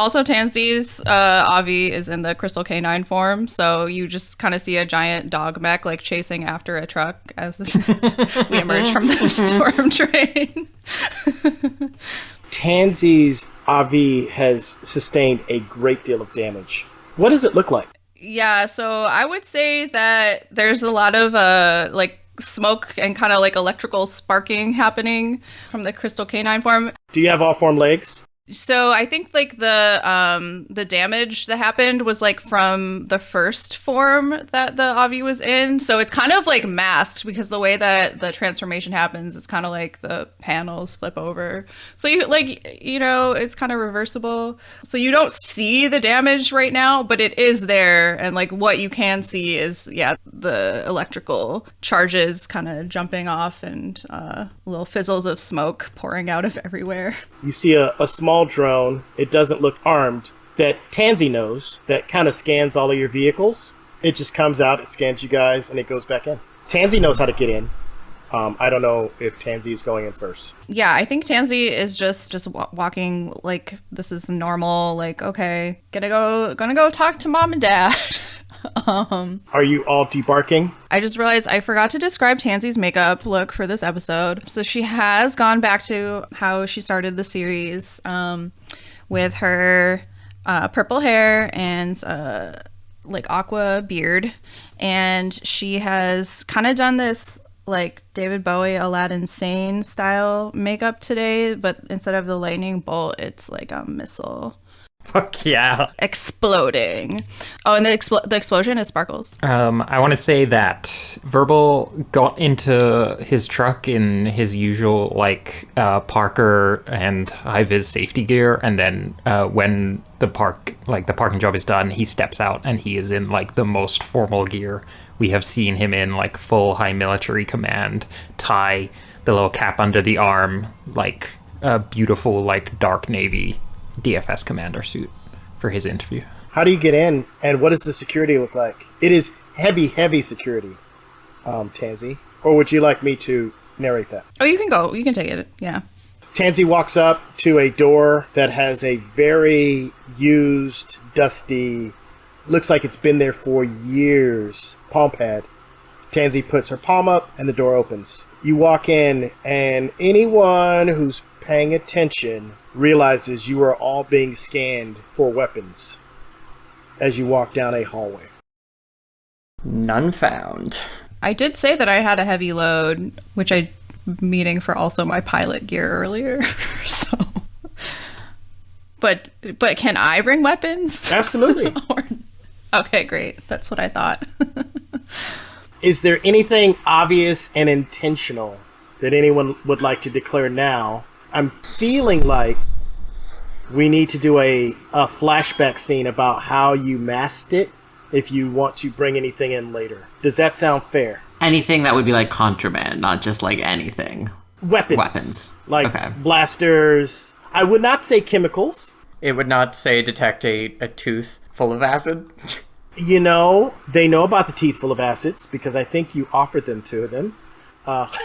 Also, Tansy's Avi is in the Crystal Canine form, so you just kind of see a giant dog mech like chasing after a truck as we emerge from the storm drain. Tansy's Avi has sustained a great deal of damage. What does it look like? Yeah, so I would say that there's a lot of like smoke and kind of like electrical sparking happening from the Crystal Canine form. Do you have all form legs? So I think like the damage that happened was like from the first form that the Avi was in. So it's kind of like masked because the way that the transformation happens is kind of like the panels flip over. So you like, you know, it's kind of reversible. So you don't see the damage right now, but it is there. And like what you can see is, yeah, the electrical charges kind of jumping off and little fizzles of smoke pouring out of everywhere. You see a small drone. It doesn't look armed. That Tansy knows that kind of scans all of your vehicles. It just comes out, it scans you guys, and it goes back in. Tansy knows how to get in. I don't know if Tansy is going in first. Yeah, I think Tansy is just walking like this is normal. Like, okay, gonna go talk to mom and dad. Are you all debarking? I just realized I forgot to describe Tansy's makeup look for this episode. So she has gone back to how she started the series with her purple hair and like aqua beard. And she has kind of done this like David Bowie, Aladdin Sane style makeup today. But instead of the lightning bolt, it's like a missile. Fuck yeah. Exploding. Oh, and the explosion is sparkles. I want to say that Verbal got into his truck in his usual, like, Parker and high-vis safety gear, and then when the parking job is done, he steps out, and he is in, like, the most formal gear we have seen him in, like, full high military command, tie, the little cap under the arm, like, a beautiful, like, dark navy DFS commander suit for his interview. How do you get in, and what does the security look like? It is heavy security, Tansy. Or would you like me to narrate that? Oh, you can go. You can take it. Yeah. Tansy walks up to a door that has a very used, dusty, looks like it's been there for years, palm pad. Tansy puts her palm up, and the door opens. You walk in, and anyone who's paying attention realizes you are all being scanned for weapons as you walk down a hallway. None found. I did say that I had a heavy load, which I meaning for also my pilot gear earlier. So, but can I bring weapons? Absolutely. Okay, great. That's what I thought. Is there anything obvious and intentional that anyone would like to declare now? I'm feeling like we need to do a flashback scene about how you masked it if you want to bring anything in later. Does that sound fair? Anything that would be like contraband, not just like anything. Weapons. Like blasters. I would not say chemicals. It would not say detect a tooth full of acid. You know, they know about the teeth full of acids because I think you offered them to them. Yep,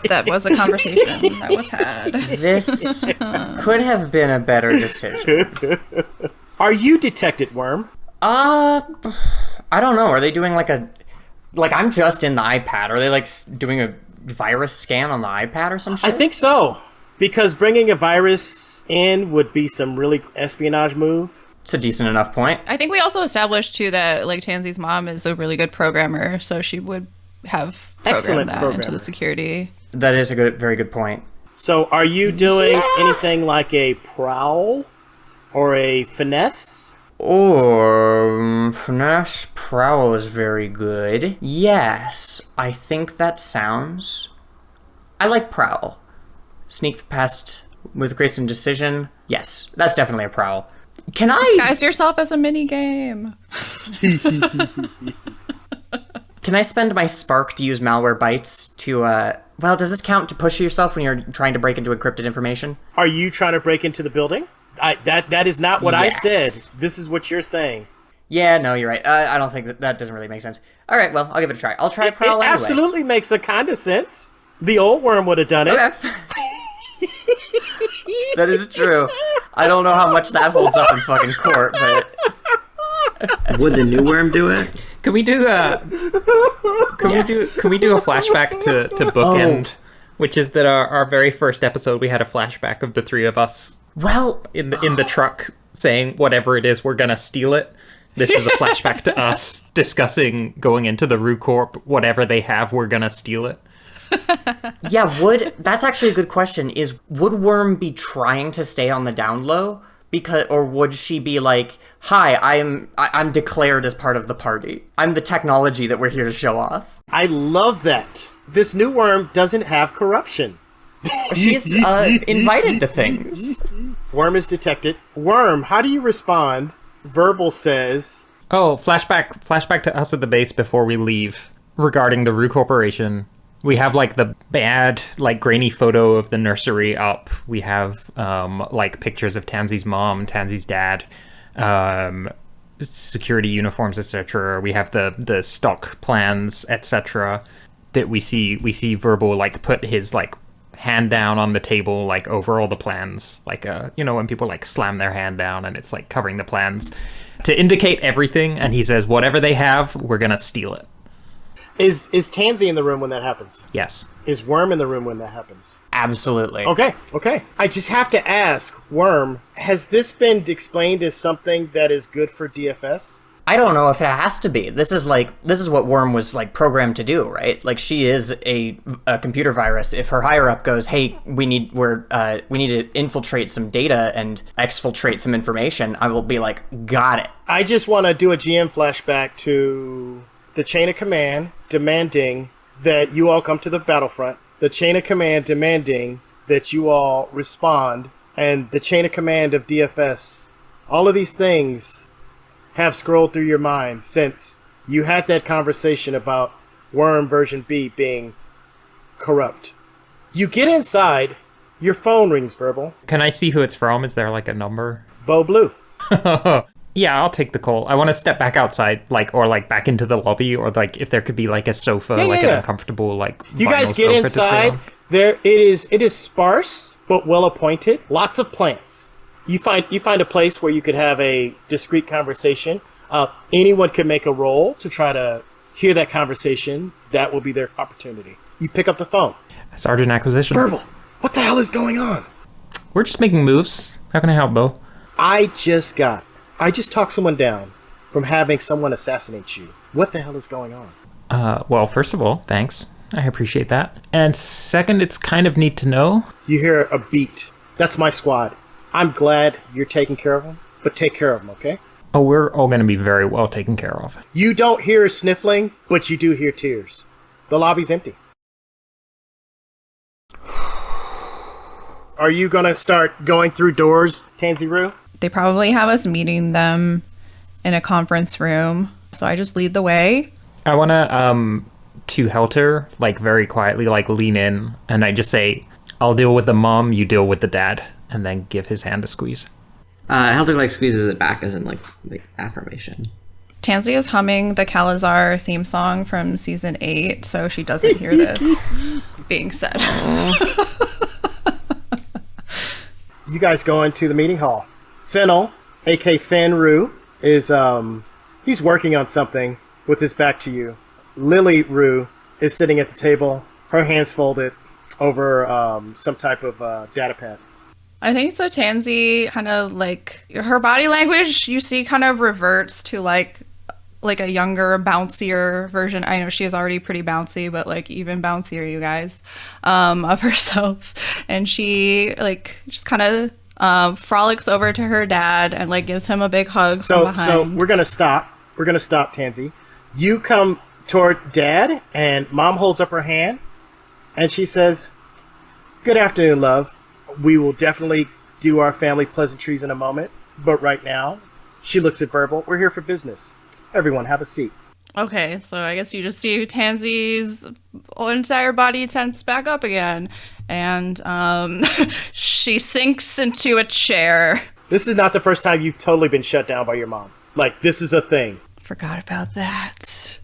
that was a conversation that was had. This could have been a better decision. Are you detected, Worm? I don't know. Are they doing like I'm just in the iPad. Are they like doing a virus scan on the iPad or some shit? I think so. Because bringing a virus in would be some really espionage move. It's a decent enough point. I think we also established too that like Tansy's mom is a really good programmer, so she would have programmed that into the security. That is a very good point. So are you doing anything like a prowl or a finesse? Or finesse prowl is very good. Yes, I think that sounds. I like prowl. Sneak past with grace and decision. Yes, that's definitely a prowl. Can I disguise yourself as a mini game? Can I spend my spark to use malware bytes to well, does this count to push yourself when you're trying to break into encrypted information? Are you trying to break into the building? That is not what I said. This is what you're saying. Yeah, no, you're right. I don't think that doesn't really make sense. All right, well, I'll give it a try. I'll try prowl anyway. It absolutely makes a kind of sense. The old Worm would have done it. Okay. That is true. I don't know how much that holds up in fucking court, but would the new Worm do it? Can we do a Can we do a flashback to bookend, which is that our very first episode we had a flashback of the three of us. Well, in the truck saying whatever it is, we're gonna steal it. This is a flashback to us discussing going into the Rue Corp. Whatever they have, we're gonna steal it. Yeah, that's actually a good question. Would Worm be trying to stay on the down low or would she be like, "Hi, I'm declared as part of the party. I'm the technology that we're here to show off." I love that. This new Worm doesn't have corruption. She's invited to things. Worm is detected. Worm, how do you respond? Verbal says, "Oh, flashback to us at the base before we leave regarding the Rue Corporation. We have like the bad, like grainy photo of the nursery up. We have like pictures of Tansy's mom, Tansy's dad, security uniforms, etc. We have the stock plans, etc. That we see Verbal like put his like hand down on the table, like over all the plans, like when people like slam their hand down and it's like covering the plans to indicate everything. And he says, whatever they have, we're gonna steal it." Is Tansy in the room when that happens? Yes. Is Worm in the room when that happens? Absolutely. Okay. I just have to ask, Worm, has this been explained as something that is good for DFS? I don't know if it has to be. This is what Worm was like programmed to do, right? Like she is a computer virus. If her higher up goes, "Hey, we need to infiltrate some data and exfiltrate some information," I will be like, "Got it." I just want to do a GM flashback to the chain of command demanding that you all come to the battlefront, the chain of command demanding that you all respond, and the chain of command of DFS. All of these things have scrolled through your mind since you had that conversation about Worm version B being corrupt. You get inside, your phone rings, Verbal. Can I see who it's from? Is there like a number? Bo Blue. Yeah, I'll take the call. I want to step back outside, or back into the lobby, or like if there could be like a sofa, an uncomfortable like. You guys get inside. There, it is sparse but well appointed. Lots of plants. You find a place where you could have a discreet conversation. Anyone could make a roll to try to hear that conversation. That will be their opportunity. You pick up the phone. Sergeant Acquisition. Verbal. What the hell is going on? We're just making moves. How can I help, Bo? I just talked someone down from having someone assassinate you. What the hell is going on? Well, first of all, thanks. I appreciate that. And second, it's kind of neat to know. You hear a beat. That's my squad. I'm glad you're taking care of them, but take care of them, okay? Oh, we're all going to be very well taken care of. You don't hear sniffling, but you do hear tears. The lobby's empty. Are you going to start going through doors, Tanzi? They probably have us meeting them in a conference room, so I just lead the way. I want to Helter, like, very quietly, like, lean in, and I just say, I'll deal with the mom, you deal with the dad, and then give his hand a squeeze. Helter, like, squeezes it back as in, like affirmation. Tansy is humming the Calazar theme song from season 8, so she doesn't hear this being said. You guys go into the meeting hall. Fennel, a.k.a. Fenru, is, he's working on something with his back to you. Lily Rue is sitting at the table, her hands folded over some type of data pad. I think so. Tansy kind of like her body language, you see, kind of reverts to like a younger, bouncier version. I know she is already pretty bouncy, but like even bouncier, you guys, of herself. And she like just kind of frolics over to her dad and like gives him a big hug from behind. So we're gonna stop. We're gonna stop, Tansy. You come toward Dad, and Mom holds up her hand, and she says, "Good afternoon, love. We will definitely do our family pleasantries in a moment, but right now," she looks at Verbal, "we're here for business. Everyone, have a seat." Okay, so I guess you just see Tansy's entire body tense back up again, and she sinks into a chair. This is not the first time you've totally been shut down by your mom. Like, this is a thing. Forgot about that.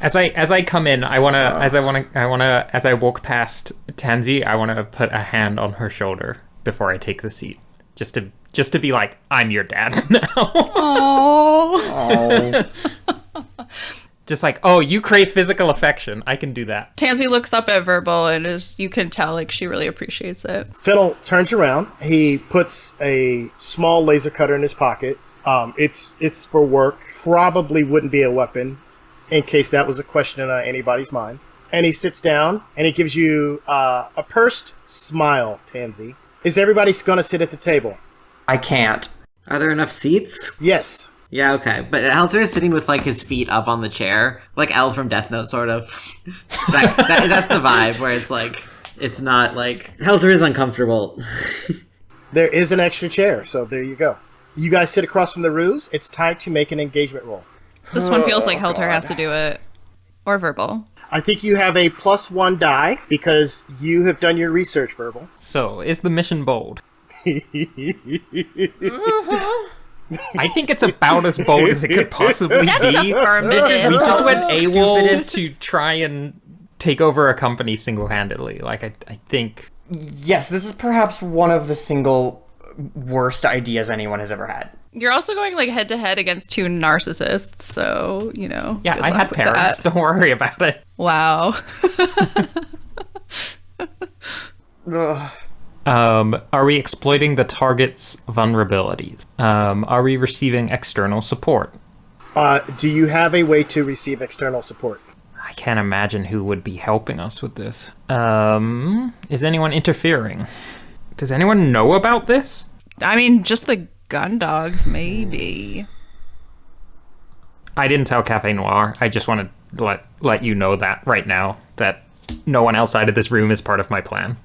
As I come in, as I walk past Tansy, I want to put a hand on her shoulder before I take the seat, just to be like, I'm your dad now. Oh. Just like, oh, you crave physical affection. I can do that. Tansy looks up at Verbal and you can tell like she really appreciates it. Fennel turns around. He puts a small laser cutter in his pocket. It's for work. Probably wouldn't be a weapon, in case that was a question on anybody's mind. And he sits down and he gives you a pursed smile, Tansy. Is everybody going to sit at the table? I can't. Are there enough seats? Yes. Yeah, okay. But Helter is sitting with, like, his feet up on the chair. Like L from Death Note, sort of. That's the vibe, where it's, like, it's not, like... Helter is uncomfortable. There is an extra chair, so there you go. You guys sit across from the Ruse. It's time to make an engagement roll. This one feels like Helter has to do it. Or Verbal. I think you have a +1 die, because you have done your research, Verbal. So, is the mission bold? I think it's about as bold as it could possibly be. That's affirmative. This is We just went stupidest. AWOL to try and take over a company single-handedly. Like, I think... Yes, this is perhaps one of the single worst ideas anyone has ever had. You're also going like head to head against 2 narcissists, so, you know. Yeah, good I luck had with parents. that. Don't worry about it. Wow. Ugh. Are we exploiting the target's vulnerabilities? Are we receiving external support? Do you have a way to receive external support? I can't imagine who would be helping us with this. Is anyone interfering? Does anyone know about this? I mean, just the gun dogs, maybe. I didn't tell Cafe Noir. I just want to let you know that right now, that no one outside of this room is part of my plan.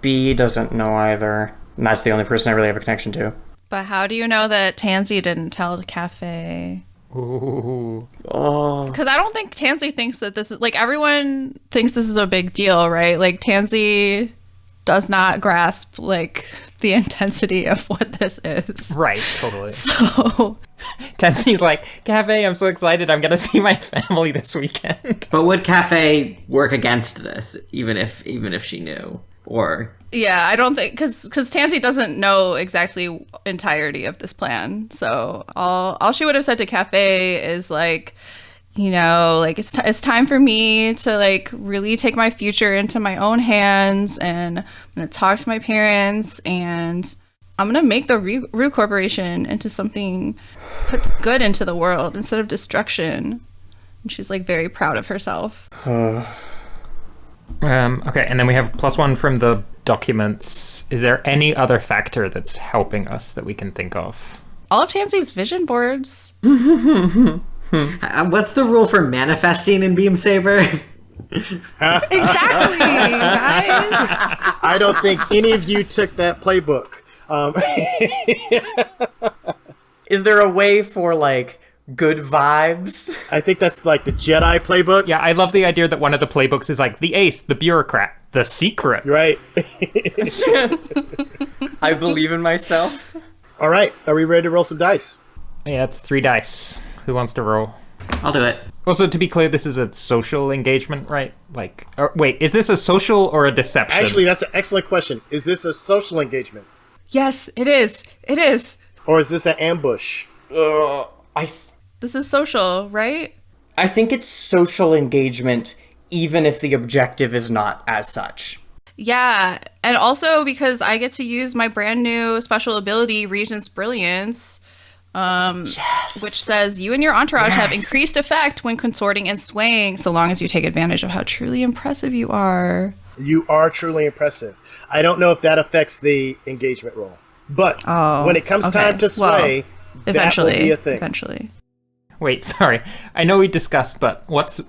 B doesn't know either. And that's the only person I really have a connection to. But how do you know that Tansy didn't tell the Cafe? Ooh. Oh. Because I don't think Tansy thinks that this is, like, everyone thinks this is a big deal, right? Like, Tansy does not grasp, like, the intensity of what this is. Right, totally. So... Tensy's like, Cafe, I'm so excited. I'm going to see my family this weekend. But would Cafe work against this, even if she knew? Or... Yeah, I don't think, because Tansy doesn't know exactly entirety of this plan. So all she would have said to Cafe is like, you know, like it's time for me to like really take my future into my own hands, and I'm gonna talk to my parents, and I'm going to make the Rue Corporation into something, puts good into the world instead of destruction. And she's like very proud of herself. Okay, and then we have +1 from the documents. Is there any other factor that's helping us that we can think of? All of Tansy's vision boards. What's the rule for manifesting in Beam Saber? Exactly, guys. I don't think any of you took that playbook. Is there a way for, like, good vibes? I think that's like the Jedi playbook. Yeah, I love the idea that one of the playbooks is like the ace, the bureaucrat, the secret. Right. I believe in myself. All right. Are we ready to roll some dice? Yeah, it's 3 dice. Who wants to roll? I'll do it. Also, to be clear, this is a social engagement, right? Like, wait, is this a social or a deception? Actually, that's an excellent question. Is this a social engagement? Yes, it is. It is. Or is this an ambush? This is social, right? I think it's social engagement, even if the objective is not as such. Yeah, and also because I get to use my brand new special ability, Regent's Brilliance, which says you and your entourage have increased effect when consorting and swaying, so long as you take advantage of how truly impressive you are. You are truly impressive. I don't know if that affects the engagement roll, but when it comes time to sway, eventually, that will be a thing. Eventually. Wait, sorry. I know we discussed, but what's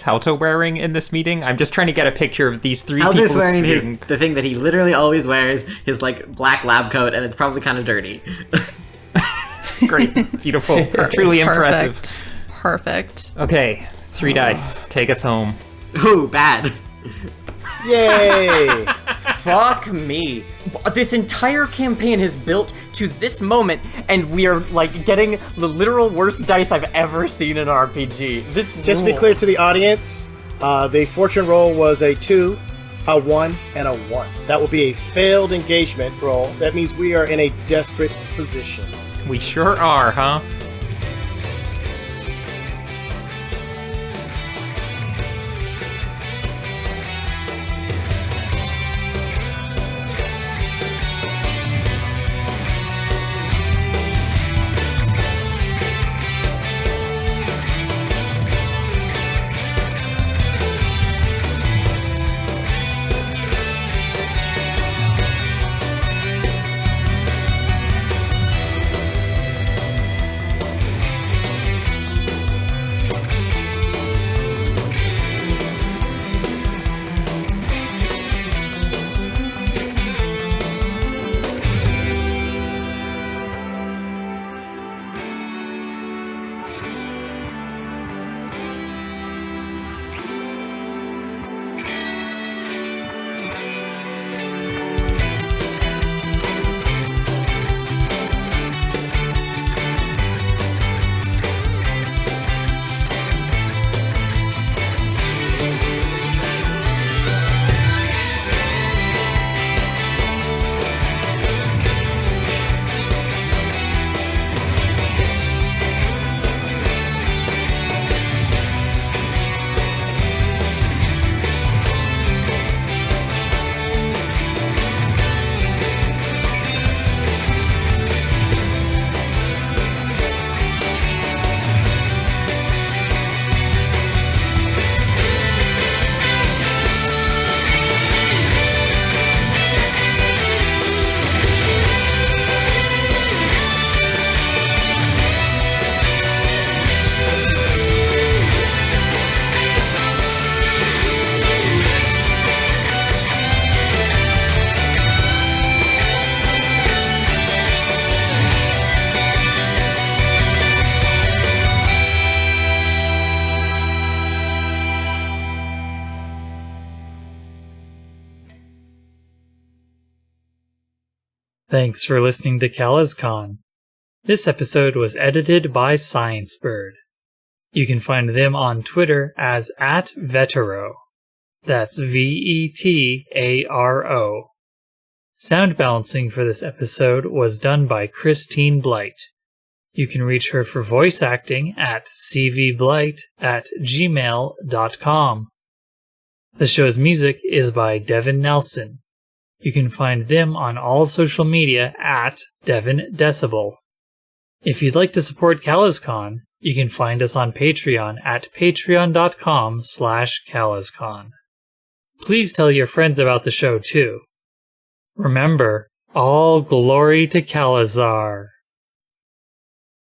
Halto wearing in this meeting? I'm just trying to get a picture of these 3 people. Halto's wearing the thing that he literally always wears, his like black lab coat, and it's probably kind of dirty. Great, beautiful, truly impressive. Perfect. Okay, 3 dice. Take us home. Ooh, bad. Yay! Fuck me. This entire campaign has built to this moment, and we are, like, getting the literal worst dice I've ever seen in an RPG. This Just to be clear to the audience, the fortune roll was a 2, a 1, and a 1. That will be a failed engagement roll. That means we are in a desperate position. We sure are, huh? Thanks for listening to CalazCon. This episode was edited by ScienceBird. You can find them on Twitter as @Vetero. That's VETARO. Sound balancing for this episode was done by Christine Blight. You can reach her for voice acting at CVBlight@gmail.com. The show's music is by Devin Nelson. You can find them on all social media at Devon Decibel. If you'd like to support CalazCon, you can find us on Patreon at patreon.com/CalazCon. Please tell your friends about the show too. Remember, all glory to Calazar.